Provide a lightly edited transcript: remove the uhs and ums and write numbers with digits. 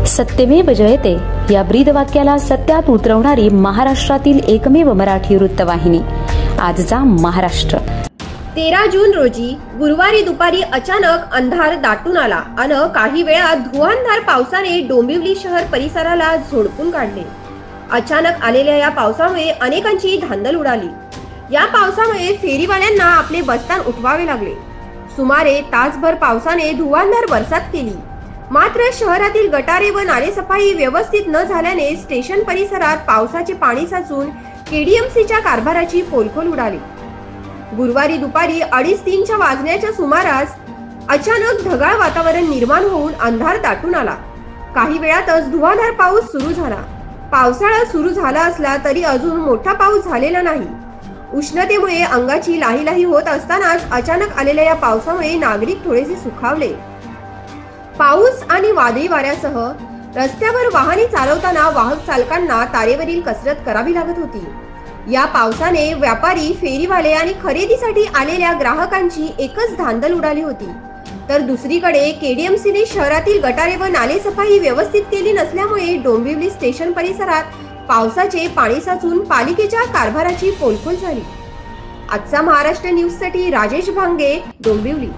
सत्यमेव जयते या ब्रीदवाक्याला सत्यात उतरवणारी महाराष्ट्रातील एकमेव मराठी वृत्तवाहिनी आजचा महाराष्ट्र। 13 जून रोजी गुरुवारी दुपारी अचानक अंधार दाटून आला आणि काही वेळात धुवांधार पावसाने डोंबिवली शहर परिसराला झोडपून काढले। अचानक आलेल्या या पावसामुळे अनेकांची धांदल उडाली। या पावसामुळे फेरीवाल्यांना आपले बस्तान उठवावे लागले। सुमारे तासभर पावसाने धुवांधार बरसात केली, मात्र शहरातील गटारे व नालेसफाई व्यवस्थित न झाल्याने स्टेशन परिसरात पावसाचे पाणी साचून केडीएमसीच्या कारभाराची पोलखोल उडाली। गुरुवारी दुपारी 2:30-3 वाजण्याच्या सुमारास अचानक ढगाळ वातावरण निर्माण होऊन अंधार दाटून आला। काही वेळातच धुवांधार पाऊस सुरू झाला। पावसाळा सुरू झाला असला तरी अजून मोठा पाऊस झालेला नाही। उष्णतेमुळे अंगाची लाहीलाही होत असतानाच अचानक आलेल्या या पावसामुळे नागरिक थोडेसे सुखावले। पाऊस आणि वादळी वाऱ्यासह रस्त्यावर वाहने चालवताना वाहक चालकांना तारेवरील कसरत करावी लागत होती। या पावसाने व्यापारी, फेरीवाले आणि खरेदीसाठी आलेल्या ग्राहकांची एकच धांदल उडाली होती, तर दुसरीकडे केडीएमसीने शहरातील गटारे व नालेसफाई व्यवस्थित केली नसल्यामुळे डोंबिवली स्टेशन परिसरात पावसाचे पाणी साचून पालिकेच्या कारभाराची पोलखोल झाली। आजचा महाराष्ट्र न्यूज साठी राजेश भांगे, डोंबिवली।